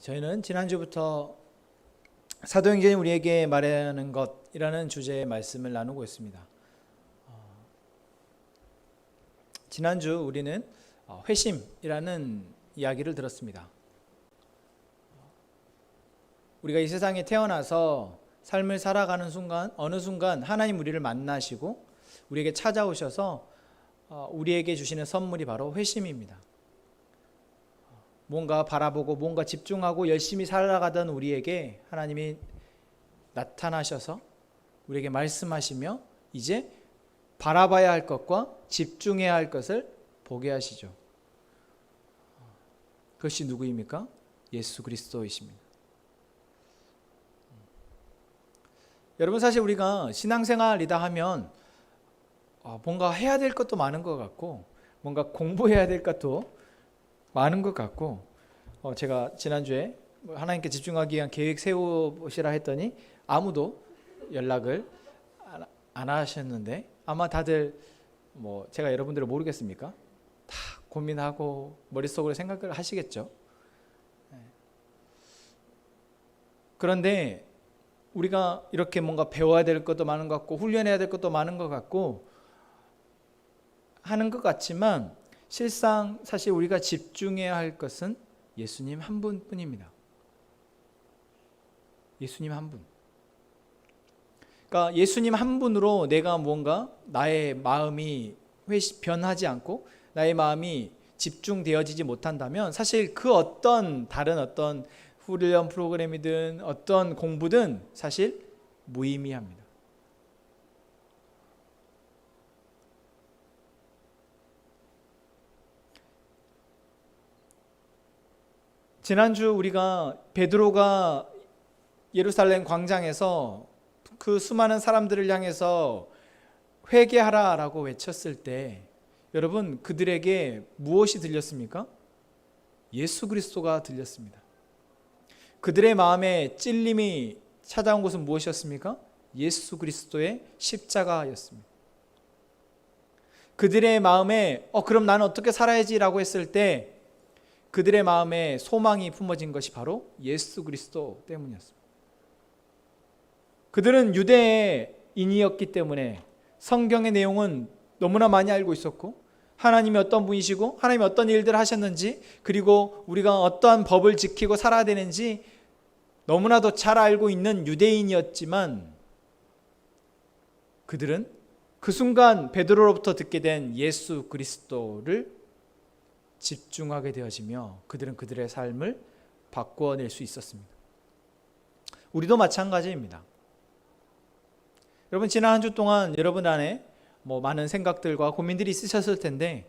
저희는 지난주부터 사도행전이 우리에게 말하는 것이라는 주제의 말씀을 나누고 있습니다. 지난주 우리는 회심이라는 이야기를 들었습니다. 우리가 이 세상에 태어나서 삶을 살아가는 순간, 어느 순간 하나님 우리를 만나시고 우리에게 찾아오셔서 우리에게 주시는 선물이 바로 회심입니다. 뭔가 바라보고 뭔가 집중하고 열심히 살아가던 우리에게 하나님이 나타나셔서 우리에게 말씀하시며 이제 바라봐야 할 것과 집중해야 할 것을 보게 하시죠. 그것이 누구입니까? 예수 그리스도이십니다. 여러분, 사실 우리가 신앙생활이다 하면 뭔가 해야 될 것도 많은 것 같고 뭔가 공부해야 될 것도 많은 것 같고 제가 지난주에 하나님께 집중하기 위한 계획 세우시라 했더니 아무도 연락을 안 하셨는데 아마 다들 제가 여러분들을 모르겠습니까? 다 고민하고 머릿속으로 생각을 하시겠죠. 그런데 우리가 이렇게 뭔가 배워야 될 것도 많은 것 같고 훈련해야 될 것도 많은 것 같고 하는 것 같지만 실상 사실 우리가 집중해야 할 것은 예수님 한 분뿐입니다. 예수님 한 분. 그러니까 예수님 한 분으로 내가 뭔가 나의 마음이 변하지 않고 나의 마음이 집중되어지지 못한다면 사실 그 어떤 다른 어떤 훈련 프로그램이든 어떤 공부든 사실 무의미합니다. 지난주 우리가 베드로가 예루살렘 광장에서 그 수많은 사람들을 향해서 회개하라라고 외쳤을 때 여러분 그들에게 무엇이 들렸습니까? 예수 그리스도가 들렸습니다. 그들의 마음에 찔림이 찾아온 것은 무엇이었습니까? 예수 그리스도의 십자가였습니다. 그들의 마음에 그럼 나는 어떻게 살아야지라고 했을 때 그들의 마음에 소망이 품어진 것이 바로 예수 그리스도 때문이었습니다. 그들은 유대인이었기 때문에 성경의 내용은 너무나 많이 알고 있었고 하나님이 어떤 분이시고 하나님이 어떤 일들을 하셨는지 그리고 우리가 어떠한 법을 지키고 살아야 되는지 너무나도 잘 알고 있는 유대인이었지만 그들은 그 순간 베드로로부터 듣게 된 예수 그리스도를 집중하게 되어지며 그들은 그들의 삶을 바꾸어낼 수 있었습니다. 우리도 마찬가지입니다. 여러분 지난 한 주 동안 여러분 안에 많은 생각들과 고민들이 있으셨을 텐데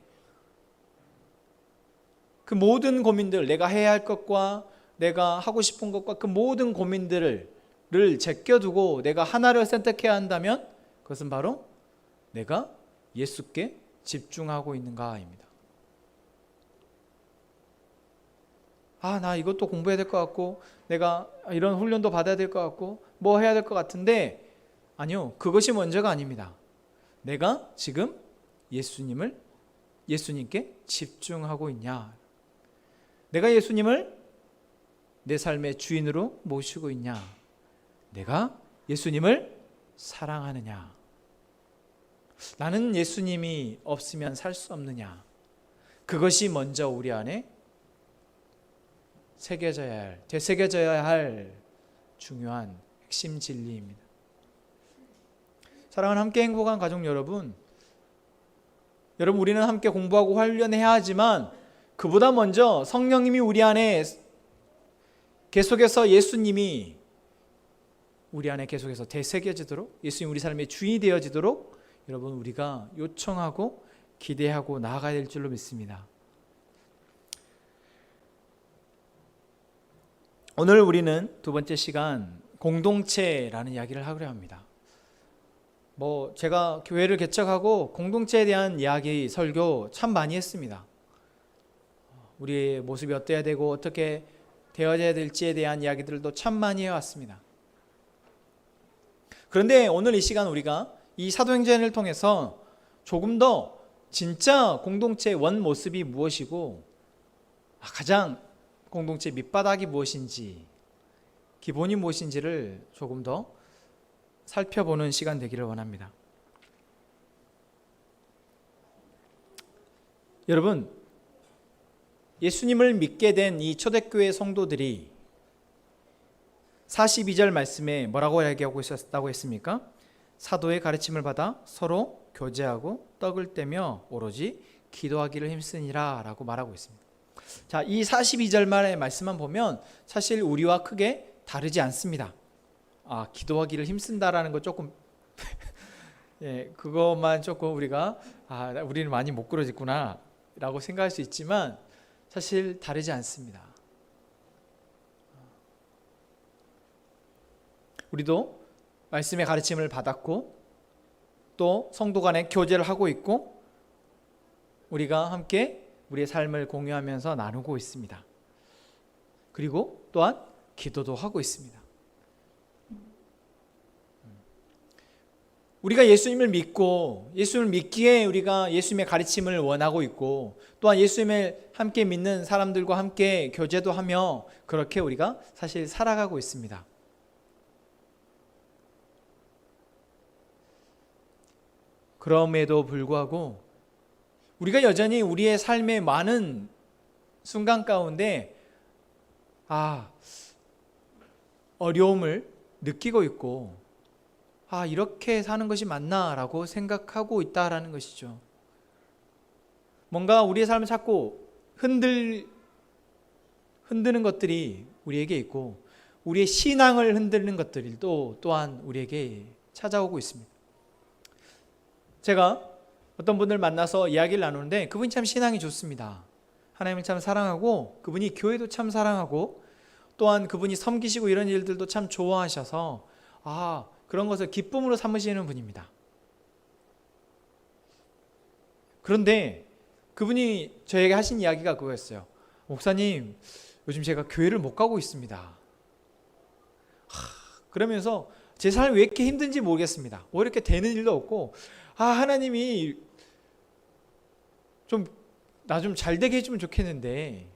그 모든 고민들, 내가 해야 할 것과 내가 하고 싶은 것과 그 모든 고민들을 제껴두고 내가 하나를 선택해야 한다면 그것은 바로 내가 예수께 집중하고 있는가입니다. 나 이것도 공부해야 될 것 같고 내가 이런 훈련도 받아야 될 것 같고 뭐 해야 될 것 같은데 아니요, 그것이 먼저가 아닙니다. 내가 지금 예수님께 집중하고 있냐? 내가 예수님을 내 삶의 주인으로 모시고 있냐? 내가 예수님을 사랑하느냐? 나는 예수님이 없으면 살 수 없느냐? 그것이 먼저 우리 안에 되새겨져야 할 중요한 핵심 진리입니다. 사랑하는 함께 행복한 가족 여러분, 우리는 함께 공부하고 훈련해야 하지만 그보다 먼저 성령님이 우리 안에 계속해서 예수님이 우리 안에 계속해서 되새겨지도록 예수님 우리 삶의 주인이 되어지도록 여러분 우리가 요청하고 기대하고 나아가야 될 줄로 믿습니다. 오늘 우리는 두 번째 시간 공동체라는 이야기를 하려 합니다. 제가 교회를 개척하고 공동체에 대한 이야기, 설교 참 많이 했습니다. 우리의 모습이 어때야 되고 어떻게 되어야 될지에 대한 이야기들도 참 많이 해왔습니다. 그런데 오늘 이 시간 우리가 이 사도행전을 통해서 조금 더 진짜 공동체의 원 모습이 무엇이고 가장 공동체 밑바닥이 무엇인지, 기본이 무엇인지를 조금 더 살펴보는 시간 되기를 원합니다. 여러분, 예수님을 믿게 된 이 초대교회 성도들이 42절 말씀에 뭐라고 이야기하고 있었다고 했습니까? 사도의 가르침을 받아 서로 교제하고 떡을 떼며 오로지 기도하기를 힘쓰니라 라고 말하고 있습니다. 자, 이 42절만의 말씀만 보면 사실 우리와 크게 다르지 않습니다. 기도하기를 힘쓴다라는 거 조금 예, 그것만 조금 우리가 우리는 많이 못 그러겠구나 라고 생각할 수 있지만 사실 다르지 않습니다. 우리도 말씀의 가르침을 받았고 또 성도 간에 교제를 하고 있고 우리가 함께 우리의 삶을 공유하면서 나누고 있습니다. 그리고 또한 기도도 하고 있습니다. 우리가 예수님을 믿고 예수님을 믿기에 우리가 예수님의 가르침을 원하고 있고 또한 예수님을 함께 믿는 사람들과 함께 교제도 하며 그렇게 우리가 사실 살아가고 있습니다. 그럼에도 불구하고 우리가 여전히 우리의 삶의 많은 순간 가운데 어려움을 느끼고 있고 이렇게 사는 것이 맞나라고 생각하고 있다라는 것이죠. 뭔가 우리의 삶을 자꾸 흔드는 것들이 우리에게 있고 우리의 신앙을 흔드는 것들이 또한 우리에게 찾아오고 있습니다. 제가 어떤 분을 만나서 이야기를 나누는데 그분이 참 신앙이 좋습니다. 하나님을 참 사랑하고 그분이 교회도 참 사랑하고 또한 그분이 섬기시고 이런 일들도 참 좋아하셔서 그런 것을 기쁨으로 삼으시는 분입니다. 그런데 그분이 저에게 하신 이야기가 그거였어요. 목사님, 요즘 제가 교회를 못 가고 있습니다. 그러면서 제 삶이 왜 이렇게 힘든지 모르겠습니다. 뭐 이렇게 되는 일도 없고 하나님이 나 좀 잘 되게 해주면 좋겠는데 왜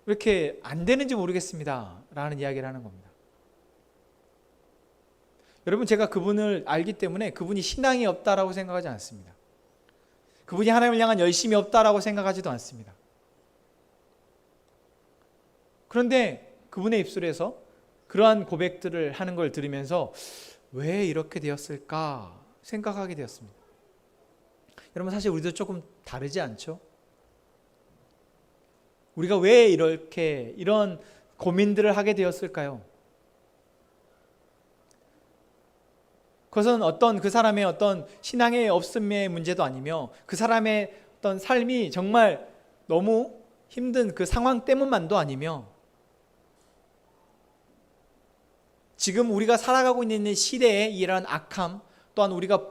이렇게 안 되는지 모르겠습니다 라는 이야기를 하는 겁니다. 여러분, 제가 그분을 알기 때문에 그분이 신앙이 없다라고 생각하지 않습니다. 그분이 하나님을 향한 열심이 없다라고 생각하지도 않습니다. 그런데 그분의 입술에서 그러한 고백들을 하는 걸 들으면서 왜 이렇게 되었을까 생각하게 되었습니다. 여러분, 사실 우리도 조금 다르지 않죠? 우리가 왜 이런 고민들을 하게 되었을까요? 그것은 그 사람의 어떤 신앙의 없음의 문제도 아니며 그 사람의 어떤 삶이 정말 너무 힘든 그 상황 때문만도 아니며 지금 우리가 살아가고 있는 시대의 이러한 악함 또한 우리가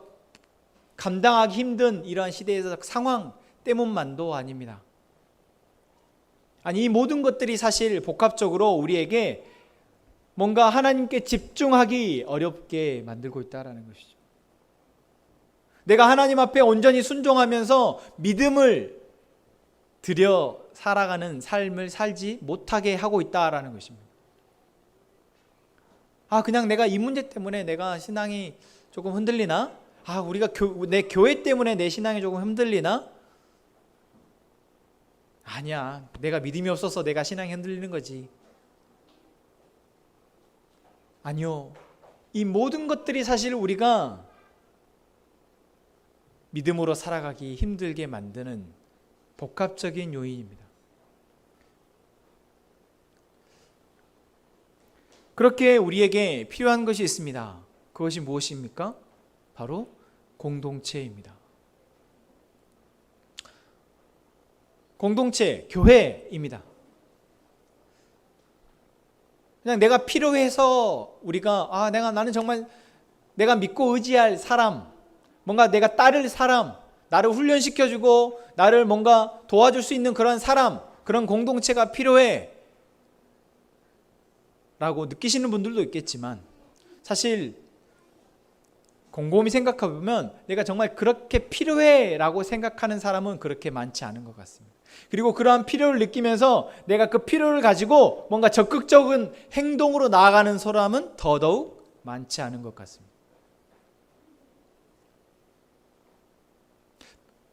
감당하기 힘든 이러한 시대에서 상황 때문만도 아닙니다. 이 모든 것들이 사실 복합적으로 우리에게 뭔가 하나님께 집중하기 어렵게 만들고 있다는 것이죠. 내가 하나님 앞에 온전히 순종하면서 믿음을 들여 살아가는 삶을 살지 못하게 하고 있다는 것입니다. 그냥 내가 이 문제 때문에 내가 신앙이 조금 흔들리나? 우리가 내 교회 때문에 내 신앙이 조금 흔들리나? 아니야, 내가 믿음이 없어서 내가 신앙이 흔들리는 거지. 아니요, 이 모든 것들이 사실 우리가 믿음으로 살아가기 힘들게 만드는 복합적인 요인입니다. 그렇게 우리에게 필요한 것이 있습니다. 그것이 무엇입니까? 바로 공동체입니다. 공동체, 교회입니다. 그냥 내가 필요해서 우리가 나는 정말 내가 믿고 의지할 사람, 뭔가 내가 따를 사람, 나를 훈련시켜주고 나를 뭔가 도와줄 수 있는 그런 사람, 그런 공동체가 필요해 라고 느끼시는 분들도 있겠지만 사실 곰곰이 생각해 보면 내가 정말 그렇게 필요해라고 생각하는 사람은 그렇게 많지 않은 것 같습니다. 그리고 그러한 필요를 느끼면서 내가 그 필요를 가지고 뭔가 적극적인 행동으로 나아가는 사람은 더더욱 많지 않은 것 같습니다.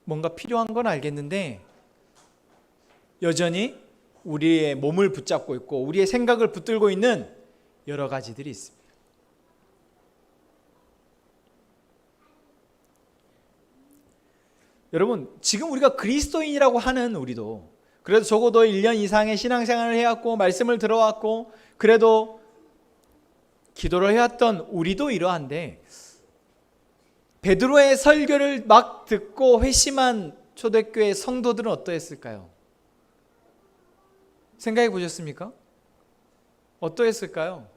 뭔가 필요한 건 알겠는데 여전히 우리의 몸을 붙잡고 있고 우리의 생각을 붙들고 있는 여러 가지들이 있습니다. 여러분, 지금 우리가 그리스도인이라고 하는 우리도, 그래도 적어도 1년 이상의 신앙생활을 해왔고 말씀을 들어왔고 그래도 기도를 해왔던 우리도 이러한데, 베드로의 설교를 막 듣고 회심한 초대교회 성도들은 어떠했을까요? 생각해 보셨습니까? 어떠했을까요?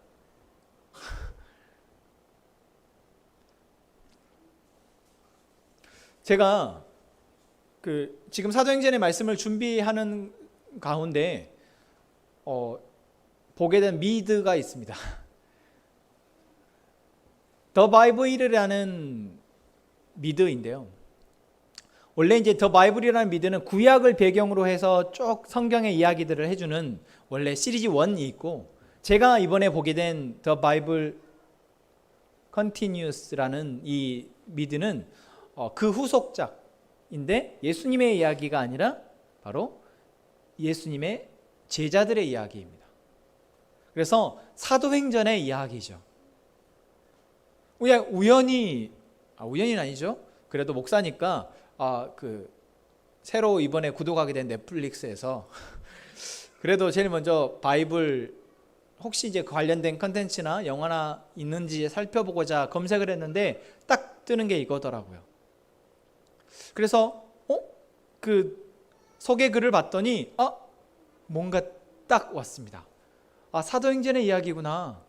제가 지금 사도행전의 말씀을 준비하는 가운데 보게 된 미드가 있습니다. 더 바이블이라는 미드인데요. 원래 이제 더 바이블이라는 미드는 구약을 배경으로 해서 쭉 성경의 이야기들을 해주는 원래 시리즈 1이 있고, 제가 이번에 보게 된 더 바이블 컨티뉴스라는 이 미드는 그 후속작인데 예수님의 이야기가 아니라 바로 예수님의 제자들의 이야기입니다. 그래서 사도행전의 이야기죠. 그냥 우연히는 아니죠. 그래도 목사니까 새로 이번에 구독하게 된 넷플릭스에서 그래도 제일 먼저 바이블 혹시 이제 관련된 컨텐츠나 영화나 있는지 살펴보고자 검색을 했는데 딱 뜨는 게 이거더라고요. 그래서 그 소개 글을 봤더니 뭔가 딱 왔습니다. 사도행전의 이야기구나.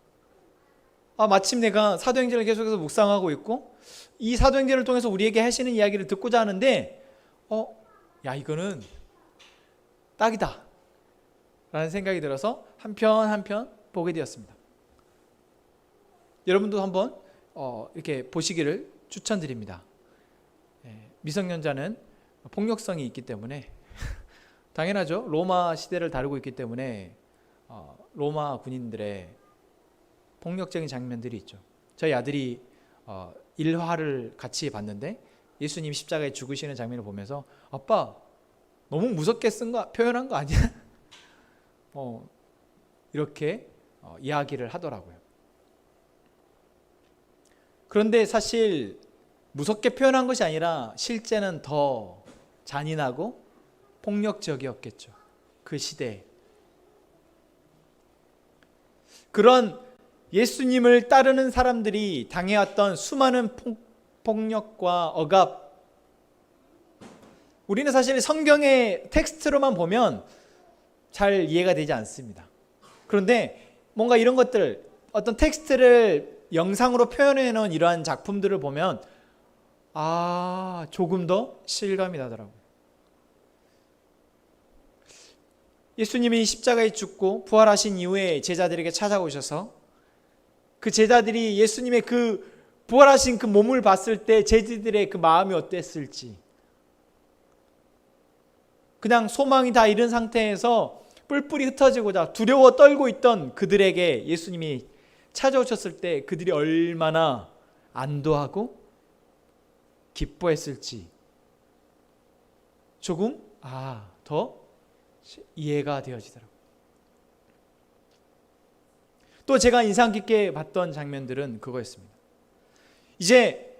마침 내가 사도행전을 계속해서 묵상하고 있고 이 사도행전을 통해서 우리에게 하시는 이야기를 듣고자 하는데 이거는 딱이다 라는 생각이 들어서 한 편 한 편 보게 되었습니다. 여러분도 한번 이렇게 보시기를 추천드립니다. 미성년자는 폭력성이 있기 때문에 당연하죠. 로마 시대를 다루고 있기 때문에 로마 군인들의 폭력적인 장면들이 있죠. 저희 아들이 1화를 같이 봤는데 예수님 십자가에 죽으시는 장면을 보면서 아빠 너무 무섭게 표현한 거 아니야? 이렇게 이야기를 하더라고요. 그런데 사실 무섭게 표현한 것이 아니라 실제는 더 잔인하고 폭력적이었겠죠. 그 시대에. 그런 예수님을 따르는 사람들이 당해왔던 수많은 폭력과 억압, 우리는 사실 성경의 텍스트로만 보면 잘 이해가 되지 않습니다. 그런데 뭔가 이런 것들, 어떤 텍스트를 영상으로 표현해 놓은 이러한 작품들을 보면 조금 더 실감이 나더라고요. 예수님이 십자가에 죽고 부활하신 이후에 제자들에게 찾아오셔서 그 제자들이 예수님의 그 부활하신 그 몸을 봤을 때 제자들의 그 마음이 어땠을지, 그냥 소망이 다 잃은 상태에서 뿔뿔이 흩어지고자 두려워 떨고 있던 그들에게 예수님이 찾아오셨을 때 그들이 얼마나 안도하고 기뻐했을지 조금 더 이해가 되어지더라고요. 또 제가 인상 깊게 봤던 장면들은 그거였습니다. 이제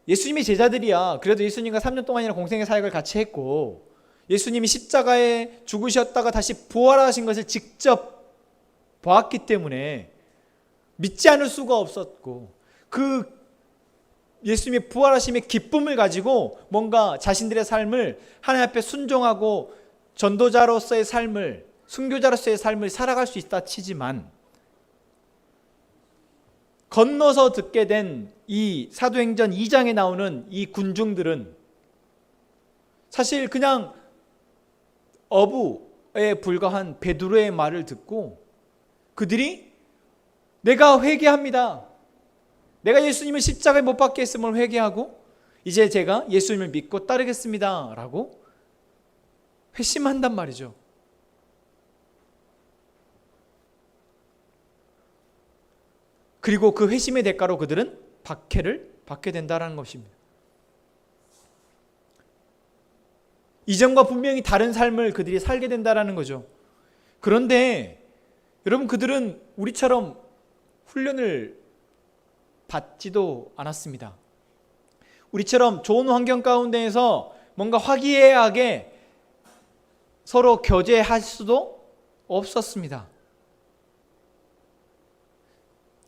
예수님의 제자들이야 그래도 예수님과 3년 동안이나 공생의 사역을 같이 했고 예수님이 십자가에 죽으셨다가 다시 부활하신 것을 직접 보았기 때문에 믿지 않을 수가 없었고, 그 예수님의 부활하심의 기쁨을 가지고 뭔가 자신들의 삶을 하나님 앞에 순종하고 전도자로서의 삶을, 순교자로서의 삶을 살아갈 수 있다 치지만, 건너서 듣게 된 이 사도행전 2장에 나오는 이 군중들은 사실 그냥 어부에 불과한 베드로의 말을 듣고 그들이 내가 회개합니다, 내가 예수님을 십자가에 못 박게 했음을 회개하고 이제 제가 예수님을 믿고 따르겠습니다 라고 회심한단 말이죠. 그리고 그 회심의 대가로 그들은 박해를 받게 된다는 것입니다. 이전과 분명히 다른 삶을 그들이 살게 된다는 거죠. 그런데 여러분, 그들은 우리처럼 훈련을 받지도 않았습니다. 우리처럼 좋은 환경 가운데에서 뭔가 화기애애하게 서로 교제할 수도 없었습니다.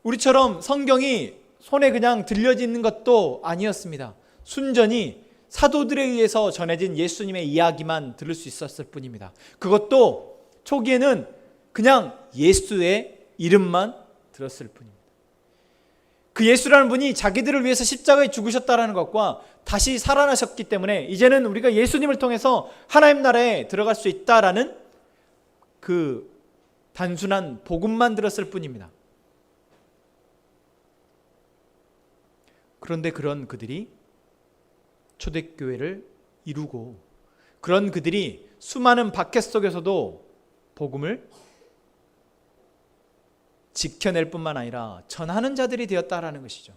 우리처럼 성경이 손에 그냥 들려지는 것도 아니었습니다. 순전히 사도들에 의해서 전해진 예수님의 이야기만 들을 수 있었을 뿐입니다. 그것도 초기에는 그냥 예수의 이름만 들었을 뿐입니다. 그 예수라는 분이 자기들을 위해서 십자가에 죽으셨다는 것과 다시 살아나셨기 때문에 이제는 우리가 예수님을 통해서 하나님 나라에 들어갈 수 있다라는 그 단순한 복음만 들었을 뿐입니다. 그런데 그런 그들이 초대교회를 이루고 그런 그들이 수많은 박해 속에서도 복음을 지켜낼 뿐만 아니라 전하는 자들이 되었다라는 것이죠.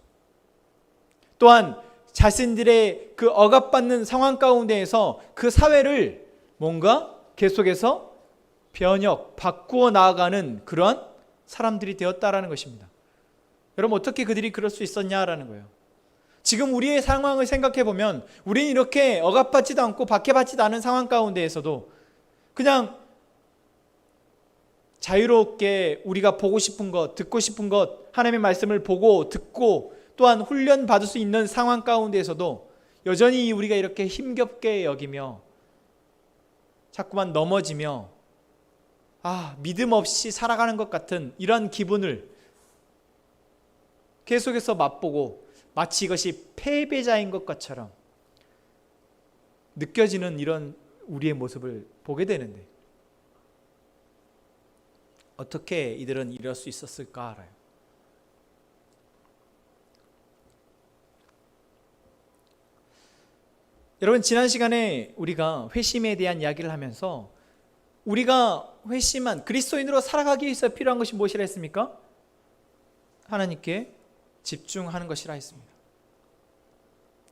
또한 자신들의 그 억압받는 상황 가운데에서 그 사회를 뭔가 계속해서 바꾸어 나아가는 그러한 사람들이 되었다라는 것입니다. 여러분, 어떻게 그들이 그럴 수 있었냐라는 거예요. 지금 우리의 상황을 생각해 보면 우리는 이렇게 억압받지도 않고 박해받지도 않은 상황 가운데에서도 그냥 자유롭게 우리가 보고 싶은 것, 듣고 싶은 것, 하나님의 말씀을 보고 듣고 또한 훈련 받을 수 있는 상황 가운데에서도 여전히 우리가 이렇게 힘겹게 여기며 자꾸만 넘어지며 믿음 없이 살아가는 것 같은 이런 기분을 계속해서 맛보고 마치 이것이 패배자인 것처럼 느껴지는 이런 우리의 모습을 보게 되는데 어떻게 이들은 이럴 수 있었을까 알아요. 여러분, 지난 시간에 우리가 회심에 대한 이야기를 하면서 우리가 회심한 그리스도인으로 살아가기 위해서 필요한 것이 무엇이라 했습니까? 하나님께 집중하는 것이라 했습니다.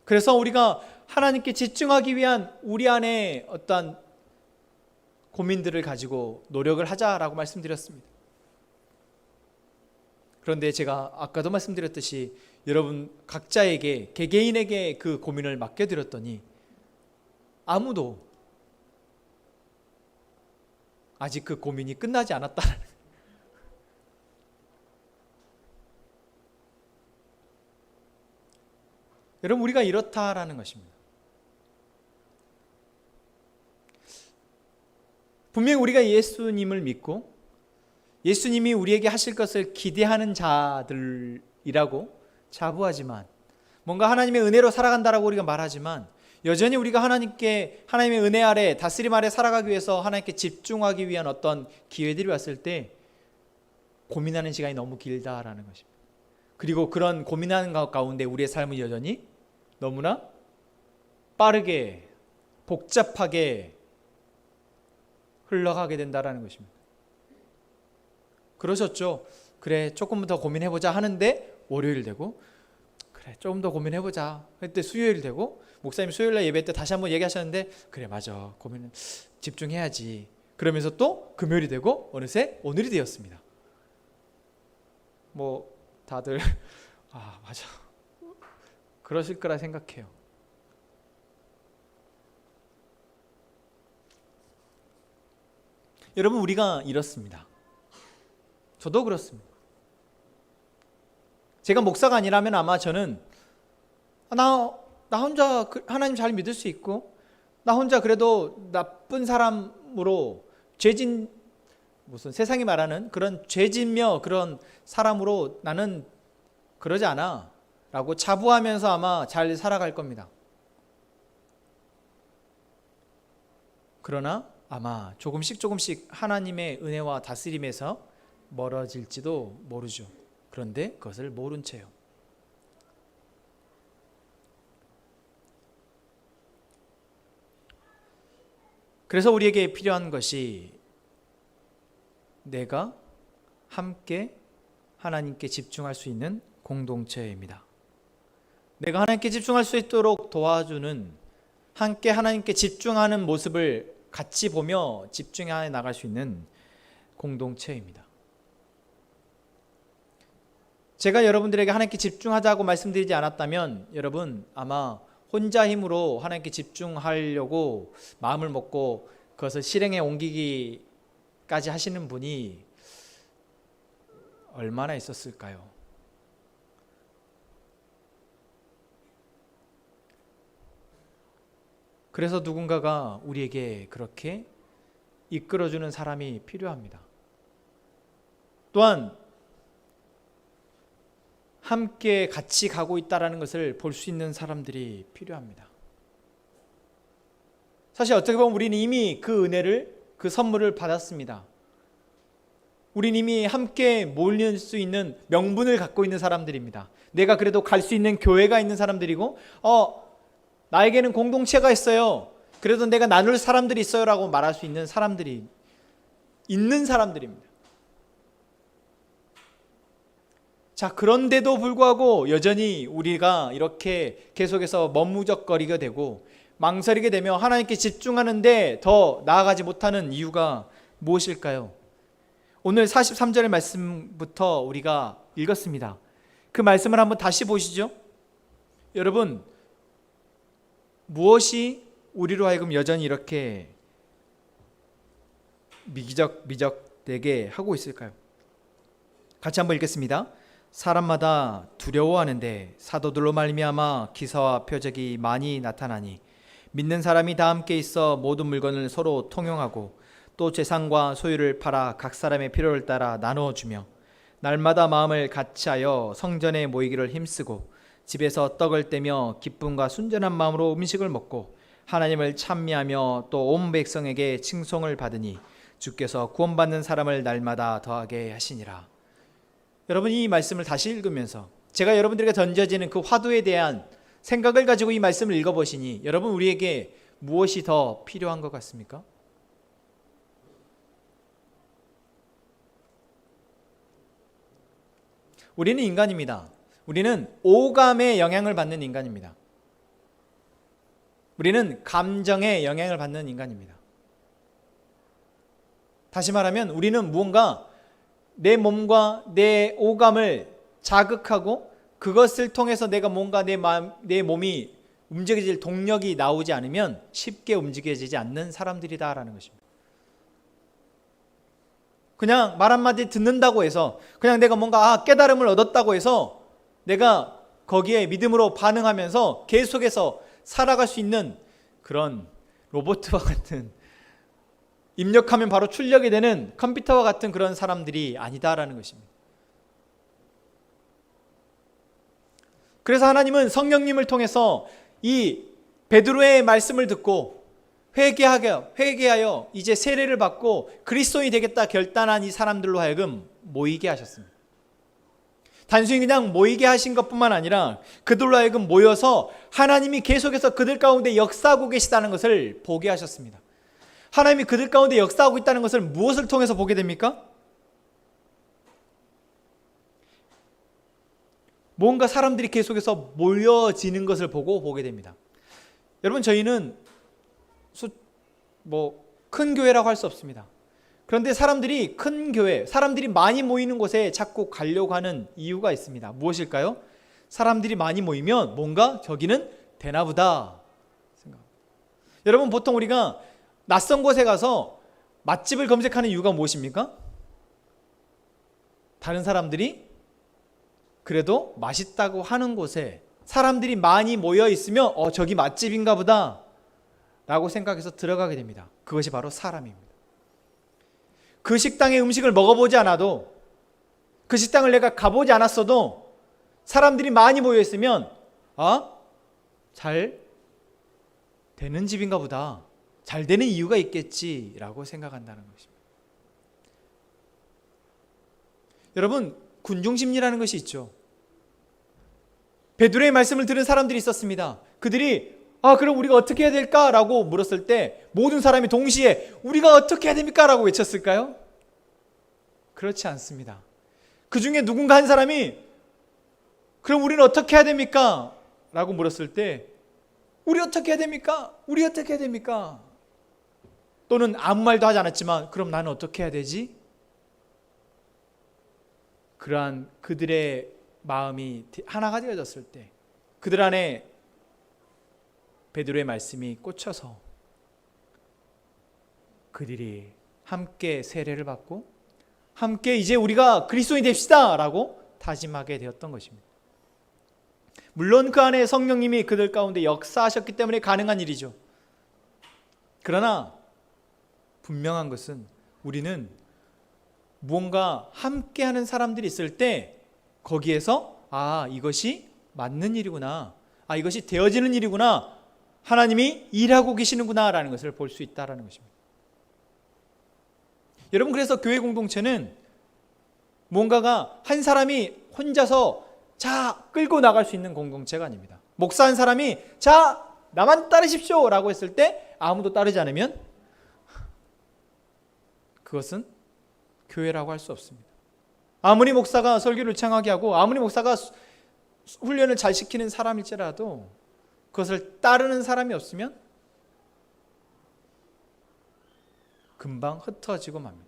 그래서 우리가 하나님께 집중하기 위한 우리 안에 어떤 고민들을 가지고 노력을 하자라고 말씀드렸습니다. 그런데 제가 아까도 말씀드렸듯이 여러분 각자에게 개개인에게 그 고민을 맡겨드렸더니 아무도 아직 그 고민이 끝나지 않았다는 여러분, 우리가 이렇다라는 것입니다. 분명히 우리가 예수님을 믿고 예수님이 우리에게 하실 것을 기대하는 자들이라고 자부하지만 뭔가 하나님의 은혜로 살아간다라고 우리가 말하지만 여전히 우리가 하나님의 은혜 아래 다스림 아래 살아가기 위해서 하나님께 집중하기 위한 어떤 기회들이 왔을 때 고민하는 시간이 너무 길다라는 것입니다. 그리고 그런 고민하는 가운데 우리의 삶은 여전히 너무나 빠르게 복잡하게 흘러가게 된다라는 것입니다. 그러셨죠? 그래, 조금 더 고민해보자 하는데 월요일 되고 그래, 조금 더 고민해보자 그때 수요일 되고 목사님 수요일날 예배 때 다시 한번 얘기하셨는데 그래, 맞아, 고민은 집중해야지 그러면서 또 금요일이 되고 어느새 오늘이 되었습니다. 뭐 다들 맞아 그러실 거라 생각해요. 여러분, 우리가 이렇습니다. 저도 그렇습니다. 제가 목사가 아니라면 아마 저는 나 혼자 하나님 잘 믿을 수 있고 나 혼자 그래도 나쁜 사람으로 무슨 세상이 말하는 그런 죄짓며 그런 사람으로 나는 그러지 않아 라고 자부하면서 아마 잘 살아갈 겁니다. 그러나 아마 조금씩 하나님의 은혜와 다스림에서 멀어질지도 모르죠. 그런데 그것을 모른 채요. 그래서 우리에게 필요한 것이 내가 함께 하나님께 집중할 수 있는 공동체입니다. 내가 하나님께 집중할 수 있도록 도와주는, 함께 하나님께 집중하는 모습을 같이 보며 집중해 나갈 수 있는 공동체입니다. 제가 여러분들에게 하나님께 집중하자고 말씀드리지 않았다면 여러분 아마 혼자 힘으로 하나님께 집중하려고 마음을 먹고 그것을 실행에 옮기기까지 하시는 분이 얼마나 있었을까요? 그래서 누군가가 우리에게 그렇게 이끌어주는 사람이 필요합니다. 또한 함께 같이 가고 있다는 것을 볼 수 있는 사람들이 필요합니다. 사실 어떻게 보면 우리는 이미 그 은혜를, 그 선물을 받았습니다. 우리는 이미 함께 모일 수 있는 명분을 갖고 있는 사람들입니다. 내가 그래도 갈 수 있는 교회가 있는 사람들이고 나에게는 공동체가 있어요. 그래도 내가 나눌 사람들이 있어요 라고 말할 수 있는 사람들이 있는 사람들입니다. 자, 그런데도 불구하고 여전히 우리가 이렇게 계속해서 머무적거리게 되고 망설이게 되며 하나님께 집중하는데 더 나아가지 못하는 이유가 무엇일까요? 오늘 43절의 말씀부터 우리가 읽었습니다. 그 말씀을 한번 다시 보시죠. 여러분, 무엇이 우리로 하여금 여전히 이렇게 미적미적되게 하고 있을까요? 같이 한번 읽겠습니다. 사람마다 두려워하는데 사도들로 말미암아 기사와 표적이 많이 나타나니 믿는 사람이 다 함께 있어 모든 물건을 서로 통용하고 또 재산과 소유를 팔아 각 사람의 필요를 따라 나누어주며 날마다 마음을 같이하여 성전에 모이기를 힘쓰고 집에서 떡을 떼며 기쁨과 순전한 마음으로 음식을 먹고 하나님을 찬미하며 또 온 백성에게 칭송을 받으니 주께서 구원받는 사람을 날마다 더하게 하시니라. 여러분, 이 말씀을 다시 읽으면서 제가 여러분들에게 던져지는 그 화두에 대한 생각을 가지고 이 말씀을 읽어보시니 여러분, 우리에게 무엇이 더 필요한 것 같습니까? 우리는 인간입니다. 우리는 오감의 영향을 받는 인간입니다. 우리는 감정의 영향을 받는 인간입니다. 다시 말하면 우리는 무언가 내 몸과 내 오감을 자극하고 그것을 통해서 내가 뭔가 내 몸이 움직여질 동력이 나오지 않으면 쉽게 움직여지지 않는 사람들이다라는 것입니다. 그냥 말 한마디 듣는다고 해서, 그냥 내가 뭔가 깨달음을 얻었다고 해서 내가 거기에 믿음으로 반응하면서 계속해서 살아갈 수 있는 그런 로봇과 같은, 입력하면 바로 출력이 되는 컴퓨터와 같은 그런 사람들이 아니다라는 것입니다. 그래서 하나님은 성령님을 통해서 이 베드로의 말씀을 듣고 회개하여 이제 세례를 받고 그리스도인이 되겠다 결단한 이 사람들로 하여금 모이게 하셨습니다. 단순히 그냥 모이게 하신 것뿐만 아니라 그들로 하여금 모여서 하나님이 계속해서 그들 가운데 역사하고 계시다는 것을 보게 하셨습니다. 하나님이 그들 가운데 역사하고 있다는 것을 무엇을 통해서 보게 됩니까? 뭔가 사람들이 계속해서 모여지는 것을 보고 보게 됩니다. 여러분, 저희는 큰 교회라고 할 수 없습니다. 그런데 사람들이 큰 교회, 사람들이 많이 모이는 곳에 자꾸 가려고 하는 이유가 있습니다. 무엇일까요? 사람들이 많이 모이면 뭔가 저기는 되나보다 생각합니다. 여러분, 보통 우리가 낯선 곳에 가서 맛집을 검색하는 이유가 무엇입니까? 다른 사람들이 그래도 맛있다고 하는 곳에 사람들이 많이 모여 있으면 저기 맛집인가 보다 라고 생각해서 들어가게 됩니다. 그것이 바로 사람입니다. 그 식당의 음식을 먹어보지 않아도, 그 식당을 내가 가보지 않았어도 사람들이 많이 모여 있으면 잘 되는 집인가 보다, 잘 되는 이유가 있겠지라고 생각한다는 것입니다. 여러분, 군중심리라는 것이 있죠. 베드로의 말씀을 들은 사람들이 있었습니다. 그들이 그럼 우리가 어떻게 해야 될까라고 물었을 때 모든 사람이 동시에 우리가 어떻게 해야 됩니까? 라고 외쳤을까요? 그렇지 않습니다. 그 중에 누군가 한 사람이 그럼 우리는 어떻게 해야 됩니까? 라고 물었을 때 우리 어떻게 해야 됩니까? 우리 어떻게 해야 됩니까? 또는 아무 말도 하지 않았지만 그럼 나는 어떻게 해야 되지? 그러한 그들의 마음이 하나가 되어졌을 때 그들 안에 베드로의 말씀이 꽂혀서 그들이 함께 세례를 받고 함께 이제 우리가 그리스도인이 됩시다 라고 다짐하게 되었던 것입니다. 물론 그 안에 성령님이 그들 가운데 역사하셨기 때문에 가능한 일이죠. 그러나 분명한 것은 우리는 무언가 함께하는 사람들이 있을 때 거기에서 이것이 맞는 일이구나, 이것이 되어지는 일이구나, 하나님이 일하고 계시는구나 라는 것을 볼 수 있다는 것입니다. 여러분, 그래서 교회 공동체는 뭔가가 한 사람이 혼자서 끌고 나갈 수 있는 공동체가 아닙니다. 목사 한 사람이 나만 따르십시오 라고 했을 때 아무도 따르지 않으면 그것은 교회라고 할 수 없습니다. 아무리 목사가 설교를 창하게 하고 아무리 목사가 훈련을 잘 시키는 사람일지라도 그것을 따르는 사람이 없으면 금방 흩어지고 맙니다.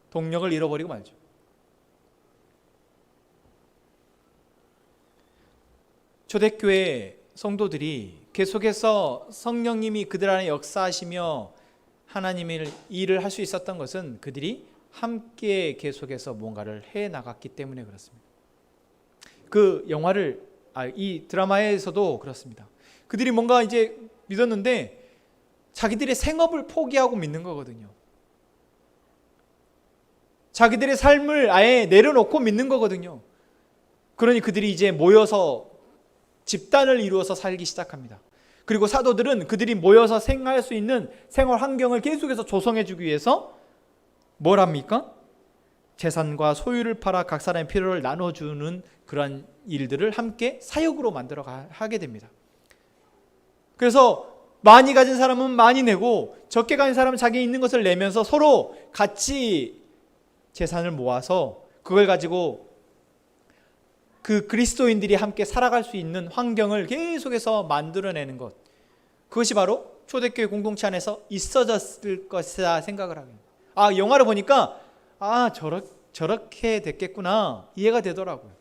동력을 잃어버리고 말죠. 초대교회 성도들이 계속해서 성령님이 그들 안에 역사하시며 하나님의 일을 할 수 있었던 것은 그들이 함께 계속해서 뭔가를 해 나갔기 때문에 그렇습니다. 이 드라마에서도 그렇습니다. 그들이 뭔가 이제 믿었는데 자기들의 생업을 포기하고 믿는 거거든요. 자기들의 삶을 아예 내려놓고 믿는 거거든요. 그러니 그들이 이제 모여서 집단을 이루어서 살기 시작합니다. 그리고 사도들은 그들이 모여서 생활할 수 있는 생활 환경을 계속해서 조성해 주기 위해서 뭘 합니까? 재산과 소유를 팔아 각 사람의 필요를 나눠주는 그런 일들을 함께 사역으로 만들어 하게 됩니다. 그래서 많이 가진 사람은 많이 내고 적게 가진 사람은 자기 있는 것을 내면서 서로 같이 재산을 모아서 그걸 가지고 그 그리스도인들이 함께 살아갈 수 있는 환경을 계속해서 만들어내는 것, 그것이 바로 초대교회 공동체 안에서 있어졌을 것이다 생각을 합니다. 영화를 보니까 저렇게 됐겠구나 이해가 되더라고요.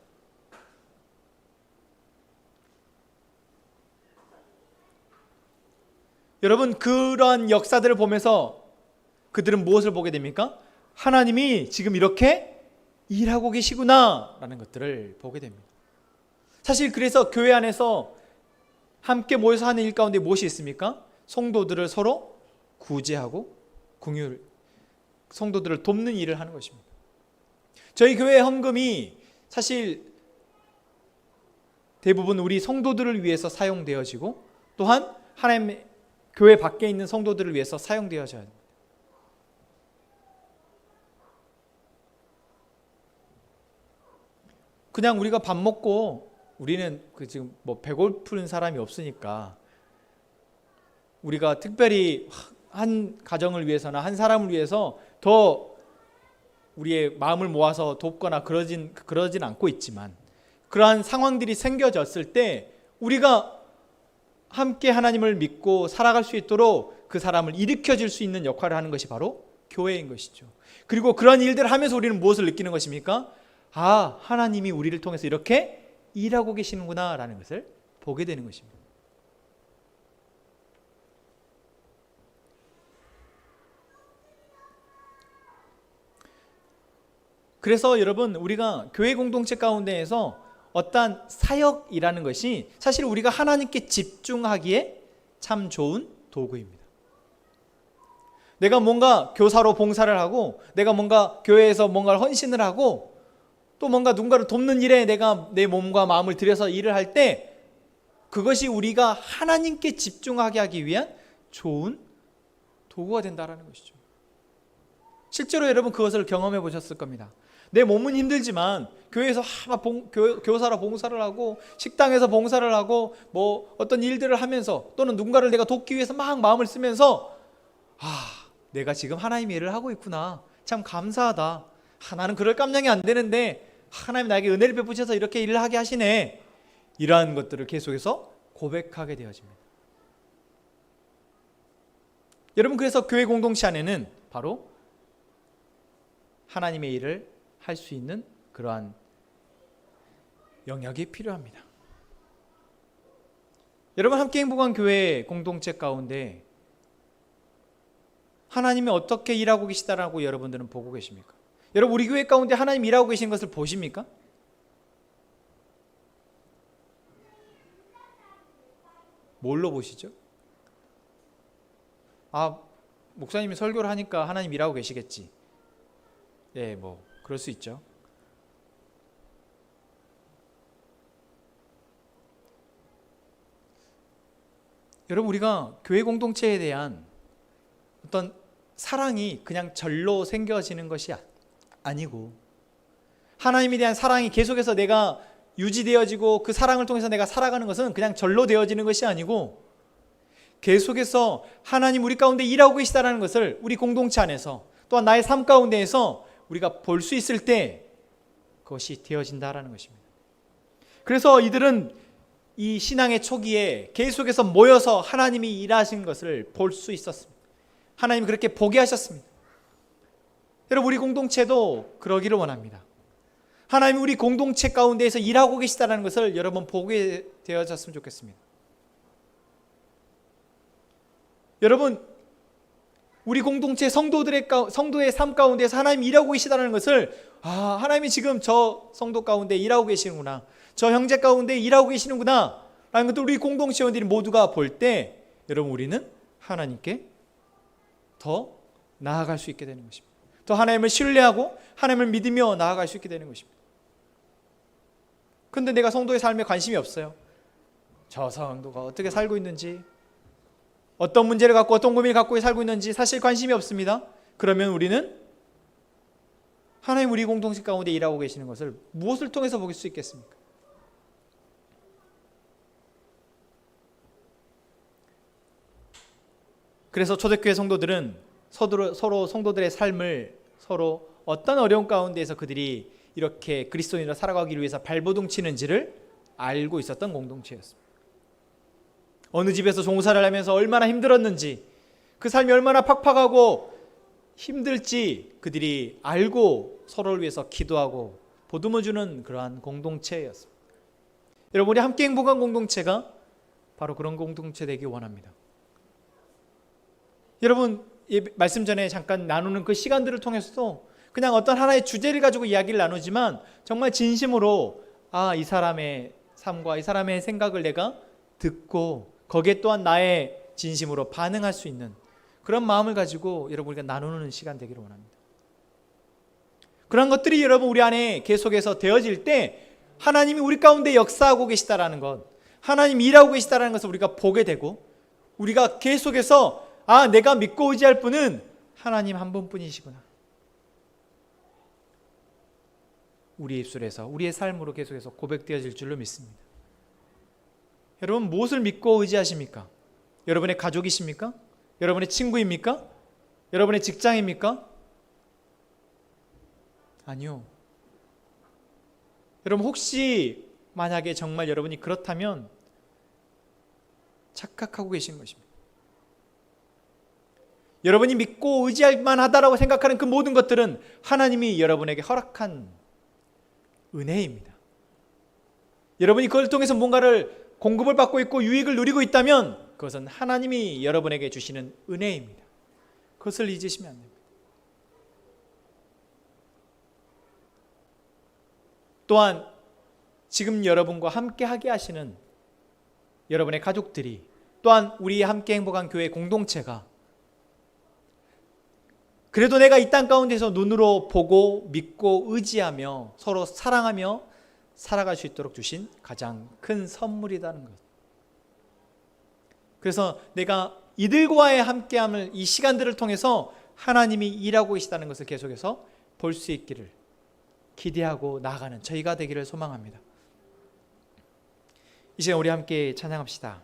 여러분, 그러한 역사들을 보면서 그들은 무엇을 보게 됩니까? 하나님이 지금 이렇게 일하고 계시구나 라는 것들을 보게 됩니다. 사실 그래서 교회 안에서 함께 모여서 하는 일 가운데 무엇이 있습니까? 성도들을 서로 구제하고 성도들을 돕는 일을 하는 것입니다. 저희 교회 헌금이 사실 대부분 우리 성도들을 위해서 사용되어지고 또한 하나님의 교회 밖에 있는 성도들을 위해서 사용되어져야 합니다. 그냥 우리가 밥 먹고 우리는 지금 배고픈 사람이 없으니까 우리가 특별히 한 가정을 위해서나 한 사람을 위해서 더 우리의 마음을 모아서 돕거나 그러진 않고 있지만 그러한 상황들이 생겨졌을 때 우리가 함께 하나님을 믿고 살아갈 수 있도록 그 사람을 일으켜 줄 수 있는 역할을 하는 것이 바로 교회인 것이죠. 그리고 그런 일들을 하면서 우리는 무엇을 느끼는 것입니까? 하나님이 우리를 통해서 이렇게 일하고 계시는구나 라는 것을 보게 되는 것입니다. 그래서 여러분, 우리가 교회 공동체 가운데에서 어떠한 사역이라는 것이 사실 우리가 하나님께 집중하기에 참 좋은 도구입니다. 내가 뭔가 교사로 봉사를 하고 내가 뭔가 교회에서 뭔가를 헌신을 하고 또 뭔가 누군가를 돕는 일에 내가 내 몸과 마음을 들여서 일을 할 때 그것이 우리가 하나님께 집중하게 하기 위한 좋은 도구가 된다는 것이죠. 실제로 여러분 그것을 경험해 보셨을 겁니다. 내 몸은 힘들지만 교회에서 막 교사로 봉사를 하고 식당에서 봉사를 하고 뭐 어떤 일들을 하면서 또는 누군가를 내가 돕기 위해서 막 마음을 쓰면서 내가 지금 하나님의 일을 하고 있구나, 참 감사하다, 나는 그럴 깜냥이 안 되는데 하나님 나에게 은혜를 베푸셔서 이렇게 일을 하게 하시네, 이러한 것들을 계속해서 고백하게 되어집니다. 여러분, 그래서 교회 공동체 안에는 바로 하나님의 일을 할 수 있는 그러한 영역이 필요합니다. 여러분, 함께 행복한 교회 공동체 가운데 하나님이 어떻게 일하고 계시다라고 여러분들은 보고 계십니까? 여러분, 우리 교회 가운데 하나님 일하고 계신 것을 보십니까? 뭘로 보시죠? 목사님이 설교를 하니까 하나님 일하고 계시겠지. 뭐 그럴 수 있죠. 여러분, 우리가 교회 공동체에 대한 어떤 사랑이 그냥 절로 생겨지는 것이 아니고, 하나님에 대한 사랑이 계속해서 내가 유지되어지고 그 사랑을 통해서 내가 살아가는 것은 그냥 절로 되어지는 것이 아니고, 계속해서 하나님 우리 가운데 일하고 계시다는 것을 우리 공동체 안에서 또한 나의 삶 가운데에서 우리가 볼 수 있을 때 그것이 되어진다라는 것입니다. 그래서 이들은 이 신앙의 초기에 계속해서 모여서 하나님이 일하신 것을 볼 수 있었습니다. 하나님이 그렇게 보게 하셨습니다. 여러분, 우리 공동체도 그러기를 원합니다. 하나님이 우리 공동체 가운데에서 일하고 계시다는 것을 여러분 보게 되어졌으면 좋겠습니다. 여러분, 우리 공동체 성도의 삶 가운데서 하나님이 일하고 계시다는 것을 하나님이 지금 저 성도 가운데 일하고 계시는구나, 저 형제 가운데 일하고 계시는구나 라는 것도 우리 공동체원들이 모두가 볼 때 여러분, 우리는 하나님께 더 나아갈 수 있게 되는 것입니다. 더 하나님을 신뢰하고 하나님을 믿으며 나아갈 수 있게 되는 것입니다. 그런데 내가 성도의 삶에 관심이 없어요. 저 성도가 어떻게 살고 있는지, 어떤 문제를 갖고 어떤 고민을 갖고 살고 있는지 사실 관심이 없습니다. 그러면 우리는 하나님 우리 공동체 가운데 일하고 계시는 것을 무엇을 통해서 볼 수 있겠습니까? 그래서 초대교회 성도들은 서로 성도들의 삶을 서로 어떤 어려움 가운데에서 그들이 이렇게 그리스도인으로 살아가기 위해서 발버둥 치는지를 알고 있었던 공동체였습니다. 어느 집에서 종사를 하면서 얼마나 힘들었는지, 그 삶이 얼마나 팍팍하고 힘들지 그들이 알고 서로를 위해서 기도하고 보듬어주는 그러한 공동체였습니다. 여러분, 우리 함께 행복한 공동체가 바로 그런 공동체 되기 원합니다. 여러분, 말씀 전에 잠깐 나누는 그 시간들을 통해서도 그냥 어떤 하나의 주제를 가지고 이야기를 나누지만 정말 진심으로 이 사람의 삶과 이 사람의 생각을 내가 듣고 거기에 또한 나의 진심으로 반응할 수 있는 그런 마음을 가지고 여러분 우리가 나누는 시간 되기를 원합니다. 그런 것들이 여러분 우리 안에 계속해서 되어질 때 하나님이 우리 가운데 역사하고 계시다라는 것, 하나님이 일하고 계시다라는 것을 우리가 보게 되고, 우리가 계속해서 내가 믿고 의지할 분은 하나님 한 분뿐이시구나, 우리 입술에서 우리의 삶으로 계속해서 고백되어질 줄로 믿습니다. 여러분, 무엇을 믿고 의지하십니까? 여러분의 가족이십니까? 여러분의 친구입니까? 여러분의 직장입니까? 아니요. 여러분, 혹시 만약에 정말 여러분이 그렇다면 착각하고 계신 것입니다. 여러분이 믿고 의지할 만하다라고 생각하는 그 모든 것들은 하나님이 여러분에게 허락한 은혜입니다. 여러분이 그걸 통해서 뭔가를 공급을 받고 있고 유익을 누리고 있다면 그것은 하나님이 여러분에게 주시는 은혜입니다. 그것을 잊으시면 안 됩니다. 또한 지금 여러분과 함께 하게 하시는 여러분의 가족들이, 또한 우리 함께 행복한 교회 공동체가 그래도 내가 이 땅 가운데서 눈으로 보고 믿고 의지하며 서로 사랑하며 살아갈 수 있도록 주신 가장 큰 선물이라는 것. 그래서 내가 이들과의 함께함을, 이 시간들을 통해서 하나님이 일하고 계시다는 것을 계속해서 볼 수 있기를 기대하고 나아가는 저희가 되기를 소망합니다. 이제 우리 함께 찬양합시다.